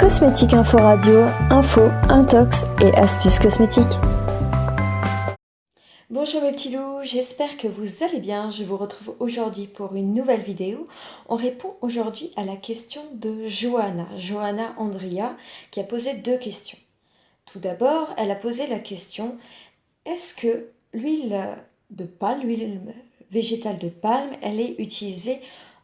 Cosmétique Info Radio, info, intox et astuces cosmétiques. Bonjour mes petits loups, j'espère que vous allez bien. Je vous retrouve aujourd'hui pour une nouvelle vidéo. On répond aujourd'hui à la question de Johanna Andria, qui a posé deux questions. Tout d'abord, elle a posé la question: est-ce que l'huile de palme, l'huile végétale de palme, elle est utilisée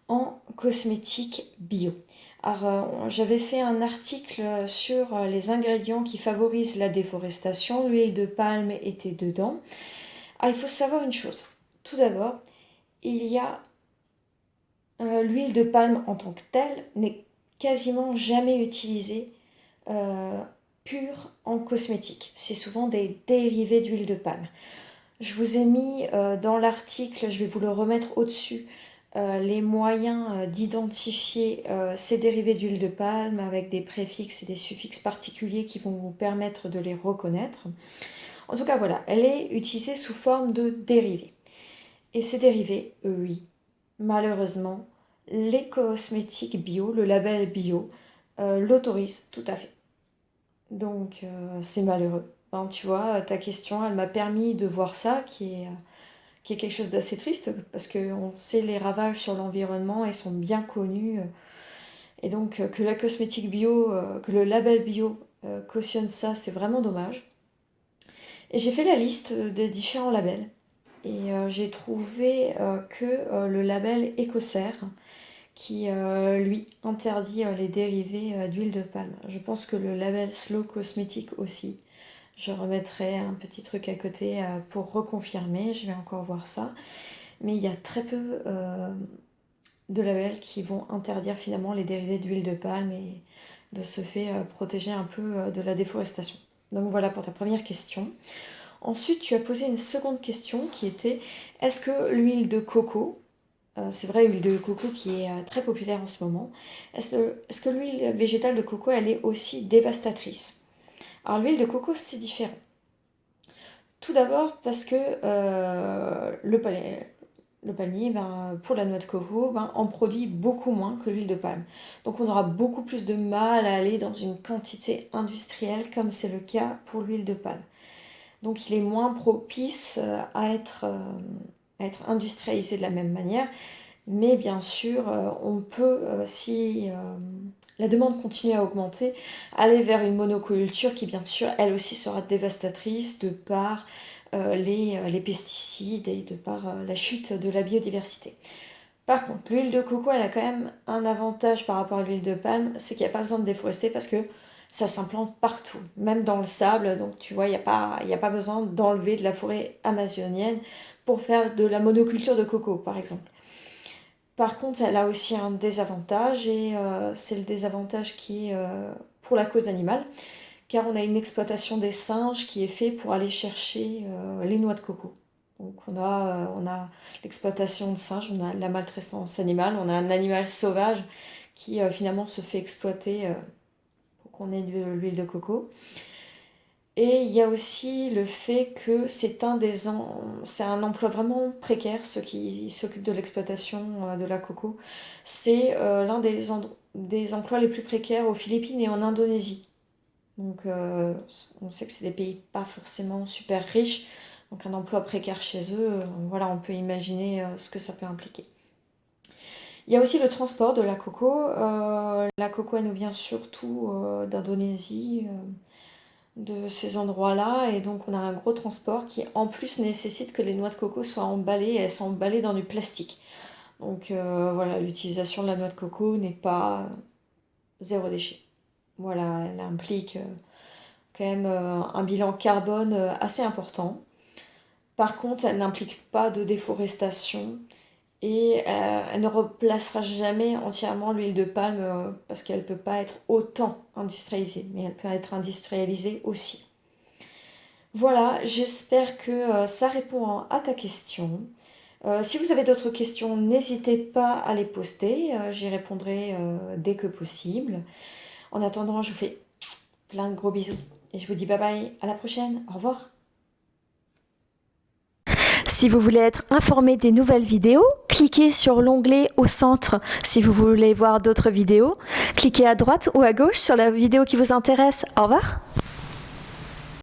en cosmétique bio? Alors, j'avais fait un article sur les ingrédients qui favorisent la déforestation. L'huile de palme était dedans. Il faut savoir une chose. Tout d'abord, il y a l'huile de palme en tant que telle n'est quasiment jamais utilisée pure en cosmétique. C'est souvent des dérivés d'huile de palme. Je vous ai mis dans l'article, je vais vous le remettre au-dessus, les moyens d'identifier ces dérivés d'huile de palme avec des préfixes et des suffixes particuliers qui vont vous permettre de les reconnaître. En tout cas, voilà, elle est utilisée sous forme de dérivés. Et ces dérivés, oui, malheureusement, les cosmétiques bio, le label bio, l'autorisent tout à fait. Donc, c'est malheureux. Ben, tu vois, ta question, elle m'a permis de voir ça, qui est quelque chose d'assez triste, parce qu'on sait les ravages sur l'environnement et sont bien connus. Et donc, que la cosmétique bio, que le label bio cautionne ça, c'est vraiment dommage. Et j'ai fait la liste des différents labels. Et j'ai trouvé que le label Ecocer, qui lui interdit les dérivés d'huile de palme. Je pense que le label Slow Cosmétique aussi. Je remettrai un petit truc à côté pour reconfirmer, je vais encore voir ça. Mais il y a très peu de labels qui vont interdire finalement les dérivés d'huile de palme et de ce fait protéger un peu de la déforestation. Donc voilà pour ta première question. Ensuite, tu as posé une seconde question qui était: est-ce que l'huile de coco, c'est vrai, l'huile de coco qui est très populaire en ce moment, est-ce que l'huile végétale de coco, elle est aussi dévastatrice? Alors l'huile de coco, c'est différent. Tout d'abord parce que le palmier, pour la noix de coco, en produit beaucoup moins que l'huile de palme. Donc on aura beaucoup plus de mal à aller dans une quantité industrielle comme c'est le cas pour l'huile de palme. Donc il est moins propice à être industrialisé de la même manière. Mais bien sûr, on peut, si la demande continue à augmenter, aller vers une monoculture qui, bien sûr, elle aussi sera dévastatrice de par les pesticides et de par la chute de la biodiversité. Par contre, l'huile de coco, elle a quand même un avantage par rapport à l'huile de palme, c'est qu'il n'y a pas besoin de déforester parce que ça s'implante partout, même dans le sable. Donc tu vois, il n'y a pas besoin d'enlever de la forêt amazonienne pour faire de la monoculture de coco, par exemple. Par contre, elle a aussi un désavantage, et c'est le désavantage qui est pour la cause animale, car on a une exploitation des singes qui est faite pour aller chercher les noix de coco. Donc on a l'exploitation de singes, on a la maltraitance animale, on a un animal sauvage qui finalement se fait exploiter pour qu'on ait de l'huile de coco. Et il y a aussi le fait que c'est un emploi vraiment précaire, ceux qui s'occupent de l'exploitation de la coco. C'est l'un des emplois les plus précaires aux Philippines et en Indonésie. Donc on sait que c'est des pays pas forcément super riches, donc un emploi précaire chez eux, voilà, on peut imaginer ce que ça peut impliquer. Il y a aussi le transport de la coco. La coco, elle nous vient surtout d'Indonésie, de ces endroits-là, et donc on a un gros transport qui en plus nécessite que les noix de coco soient emballées, et elles sont emballées dans du plastique. Donc voilà, l'utilisation de la noix de coco n'est pas zéro déchet. Voilà, elle implique quand même un bilan carbone assez important. Par contre, elle n'implique pas de déforestation, et elle ne remplacera jamais entièrement l'huile de palme parce qu'elle ne peut pas être autant industrialisée, mais elle peut être industrialisée aussi. Voilà, j'espère que ça répond à ta question. Si vous avez d'autres questions, n'hésitez pas à les poster, j'y répondrai dès que possible. En attendant, je vous fais plein de gros bisous et je vous dis bye bye, à la prochaine, au revoir. Si vous voulez être informé des nouvelles vidéos, cliquez sur l'onglet au centre si vous voulez voir d'autres vidéos. Cliquez à droite ou à gauche sur la vidéo qui vous intéresse. Au revoir!